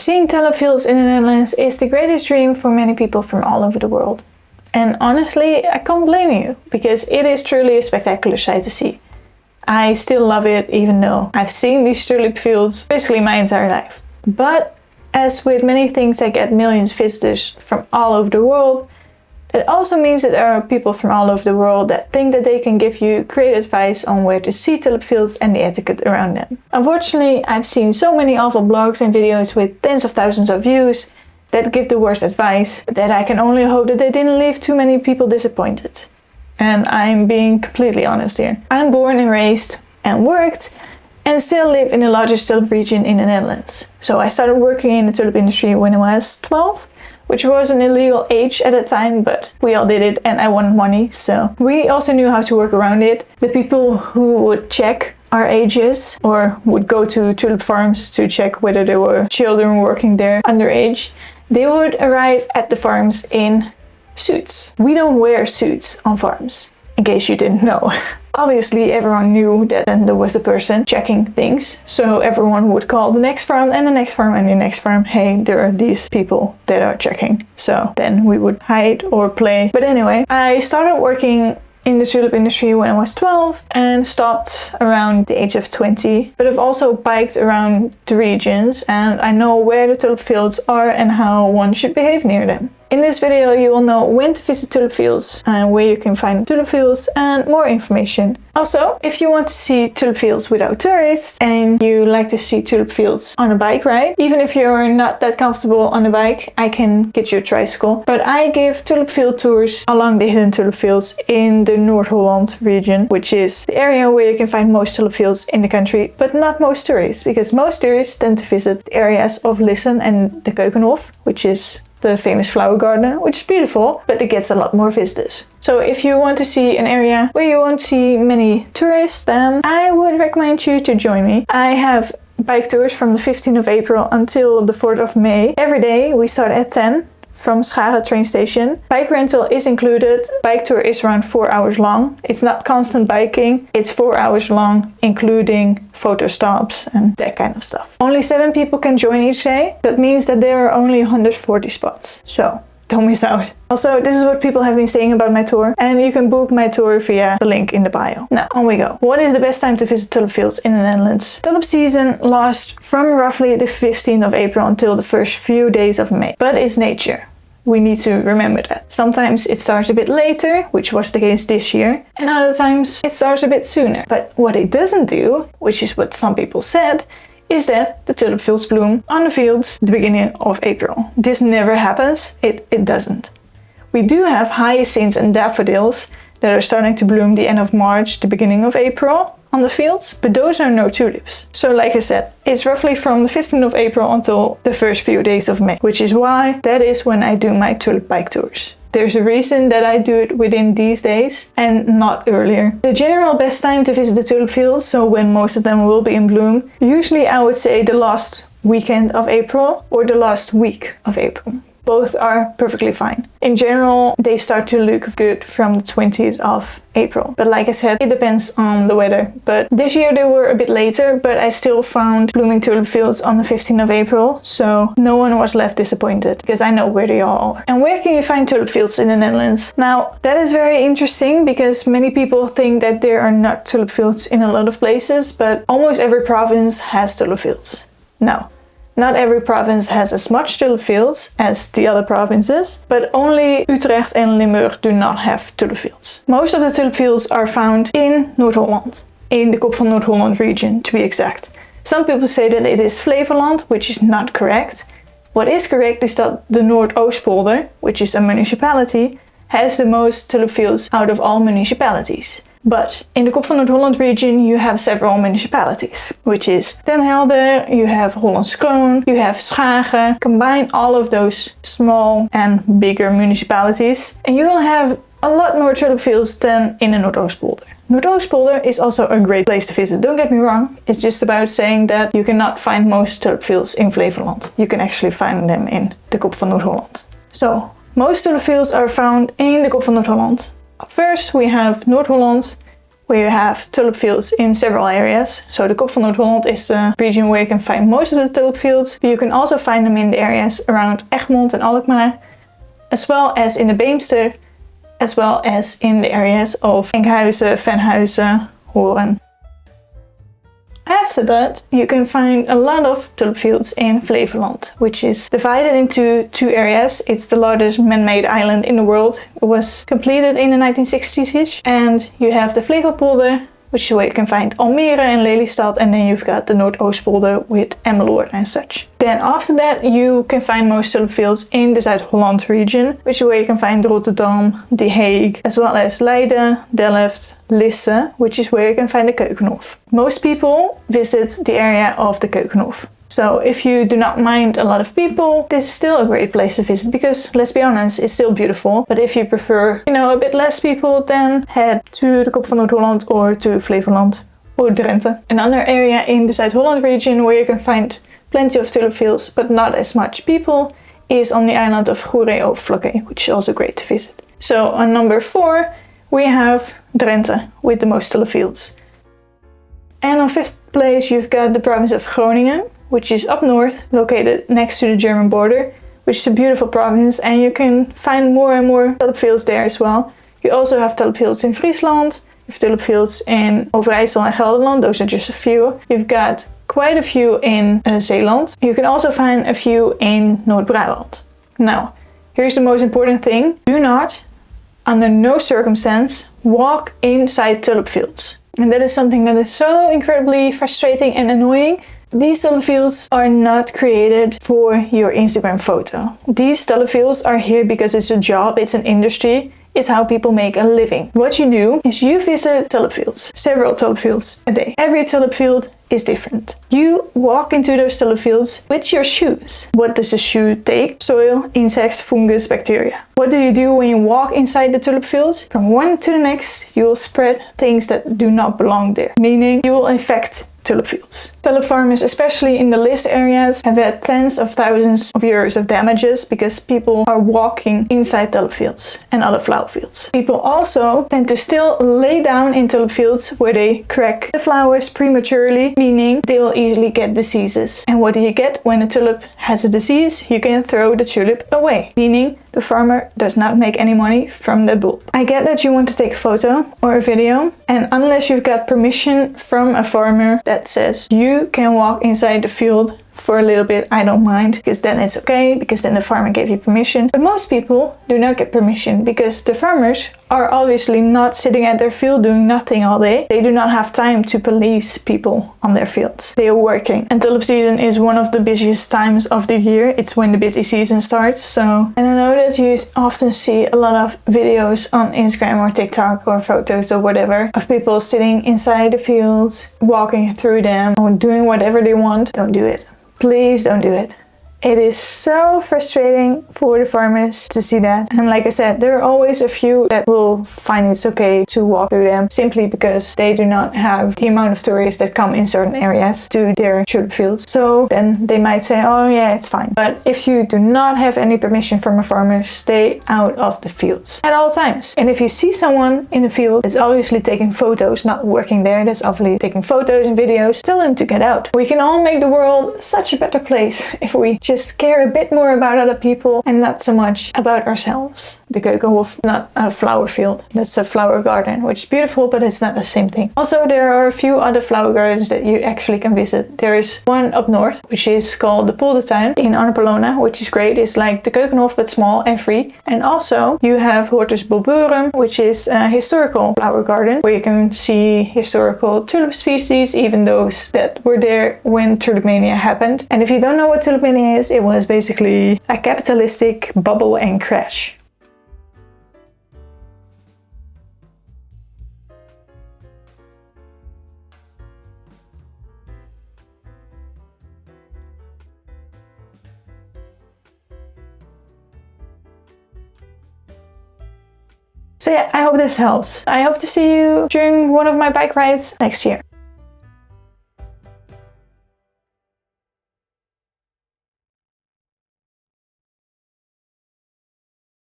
Seeing tulip fields in the Netherlands is the greatest dream for many people from all over the world. And honestly, I can't blame you, because it is truly a spectacular sight to see. I still love it, even though I've seen these tulip fields basically my entire life. But as with many things that get millions of visitors from all over the world, it also means that there are people from all over the world that think that they can give you great advice on where to see tulip fields and the etiquette around them. Unfortunately, I've seen so many awful blogs and videos with tens of thousands of views that give the worst advice, that I can only hope that they didn't leave too many people disappointed. And I'm being completely honest here. I'm born and raised and worked and still live in the largest tulip region in the Netherlands. So I started working in the tulip industry when I was 12. Which was an illegal age at the time, but we all did it and I wanted money, so we also knew how to work around it. The people who would check our ages or would go to tulip farms to check whether there were children working there underage, they would arrive at the farms in suits. We don't wear suits on farms, in case you didn't know. Obviously everyone knew that then there was a person checking things, so everyone would call the next farm and the next farm and the next farm, hey, there are these people that are checking. So then we would hide or play. But anyway, I started working in the tulip industry when I was 12 and stopped around the age of 20. But I've also biked around the regions and I know where the tulip fields are and how one should behave near them. In this video you will know when to visit tulip fields and where you can find tulip fields and more information. Also, if you want to see tulip fields without tourists and you like to see tulip fields on a bike ride, even if you're not that comfortable on a bike, I can get you a tricycle. But I give tulip field tours along the hidden tulip fields in the Noord-Holland region, which is the area where you can find most tulip fields in the country, but not most tourists, because most tourists tend to visit the areas of Lisse and the Keukenhof, which is the famous flower garden, which is beautiful, but it gets a lot more visitors. So if you want to see an area where you won't see many tourists, then I would recommend you to join me. I have bike tours from the 15th of April until the 4th of May. Every day we start at 10 from Schagen train station. Bike rental is included. Bike tour is around 4 hours long. It's not constant biking, it's 4 hours long, including photo stops and that kind of stuff. Only 7 people can join each day. That means that there are only 140 spots. So don't miss out. Also, this is what people have been saying about my tour, and you can book my tour via the link in the bio. Now, on we go. What is the best time to visit tulip fields in the Netherlands? Tulip season lasts from roughly the 15th of April until the first few days of May. But it's nature. We need to remember that. Sometimes it starts a bit later, which was the case this year, and other times it starts a bit sooner. But what it doesn't do, which is what some people said, is that the tulip fields bloom on the fields at the beginning of April. This never happens. It doesn't. We do have hyacinths and daffodils that are starting to bloom the end of March, the beginning of April on the fields, but those are no tulips. So like I said, it's roughly from the 15th of April until the first few days of May, which is why that is when I do my tulip bike tours. There's a reason that I do it within these days and not earlier. The general best time to visit the tulip fields, so when most of them will be in bloom, usually I would say the last weekend of April or the last week of April. Both are perfectly fine. In general, they start to look good from the 20th of April. But like I said, it depends on the weather. But this year they were a bit later, but I still found blooming tulip fields on the 15th of April. So no one was left disappointed, because I know where they all are. And where can you find tulip fields in the Netherlands? Now, that is very interesting, because many people think that there are not tulip fields in a lot of places, but almost every province has tulip fields. Now, not every province has as much tulip fields as the other provinces, but only Utrecht and Limburg do not have tulip fields. Most of the tulip fields are found in Noord-Holland, in the Kop van Noord-Holland region to be exact. Some people say that it is Flevoland, which is not correct. What is correct is that the Noordoostpolder, which is a municipality, has the most tulip fields out of all municipalities. But in the Kop van Noord-Holland region you have several municipalities, which is Den Helder, you have Hollands Kroon, you have Schagen. Combine all of those small and bigger municipalities and you will have a lot more tulip fields than in the Noordoostpolder. Noordoostpolder is also a great place to visit, don't get me wrong. It's just about saying that you cannot find most tulip fields in Flevoland. You can actually find them in the Kop van Noord-Holland. So, most tulip fields are found in the Kop van Noord-Holland. First we have Noord-Holland, where you have tulip fields in several areas. So the Kop van Noord-Holland is the region where you can find most of the tulip fields. But you can also find them in the areas around Egmond and Alkmaar, as well as in the Beemster, as well as in the areas of Enkhuizen, Venhuizen, Hoorn. After that, you can find a lot of tulip fields in Flevoland, which is divided into two areas. It's the largest man-made island in the world. It was completed in the 1960s-ish. And you have the Flevopolder, which is where you can find Almere and Lelystad, and then you've got the Noordoostpolder with Emmeloord and such. Then after that, you can find most tulip fields in the Zuid-Holland region, which is where you can find Rotterdam, The Hague, as well as Leiden, Delft, Lisse, which is where you can find the Keukenhof. Most people visit the area of the Keukenhof. So if you do not mind a lot of people, this is still a great place to visit because, let's be honest, it's still beautiful. But if you prefer, a bit less people, then head to the Kop van Noord-Holland or to Flevoland or Drenthe. Another area in the Zuid-Holland region where you can find plenty of tulip fields, but not as much people, is on the island of Goeree-Overflakkee, which is also great to visit. So on number 4, we have Drenthe with the most tulip fields. And on 5th place, you've got the province of Groningen, which is up north, located next to the German border, which is a beautiful province, and you can find more and more tulip fields there as well. You also have tulip fields in Friesland, you have tulip fields in Overijssel and Gelderland, those are just a few. You've got quite a few in Zeeland. You can also find a few in Noord-Brabant. Now, here's the most important thing. Do not, under no circumstance, walk inside tulip fields. And that is something that is so incredibly frustrating and annoying. These tulip fields are not created for your Instagram photo. These tulip fields are here because it's a job, it's an industry, it's how people make a living. What you do is you visit tulip fields, several tulip fields a day. Every tulip field is different. You walk into those tulip fields with your shoes. What does a shoe take? Soil, insects, fungus, bacteria. What do you do when you walk inside the tulip fields? From one to the next, you will spread things that do not belong there, meaning you will infect tulip fields. Tulip farmers, especially in the Lisse areas, have had tens of thousands of euros of damages because people are walking inside tulip fields and other flower fields. People also tend to still lay down in tulip fields where they crack the flowers prematurely, meaning they will easily get diseases. And what do you get when a tulip has a disease? You can throw the tulip away, meaning the farmer does not make any money from the bulb. I get that you want to take a photo or a video, and unless you've got permission from a farmer that says you can walk inside the field for a little bit, I don't mind, because then it's okay, because then the farmer gave you permission. But most people do not get permission because the farmers are obviously not sitting at their field doing nothing all day. They do not have time to police people on their fields. They are working. And tulip season is one of the busiest times of the year. It's when the busy season starts. And I know that you often see a lot of videos on Instagram or TikTok or photos or whatever of people sitting inside the fields, walking through them or doing whatever they want. Don't do it. Please don't do it. It is so frustrating for the farmers to see that. And like I said, there are always a few that will find it's okay to walk through them simply because they do not have the amount of tourists that come in certain areas to their tulip fields. So then they might say, oh yeah, it's fine. But if you do not have any permission from a farmer, stay out of the fields at all times. And if you see someone in the field that's obviously taking photos, not working there, that's obviously taking photos and videos, tell them to get out. We can all make the world such a better place if we just care a bit more about other people and not so much about ourselves. The Keukenhof is not a flower field. That's a flower garden, which is beautiful, but it's not the same thing. Also, there are a few other flower gardens that you actually can visit. There is one up north, which is called the Poldertuin in Annapolona, which is great. It's like the Keukenhof, but small and free. And also, you have Hortus Bulburum, which is a historical flower garden, where you can see historical tulip species, even those that were there when Tulipmania happened. And if you don't know what Tulipmania is, it was basically a capitalistic bubble and crash. So yeah, I hope this helps. I hope to see you during one of my bike rides next year.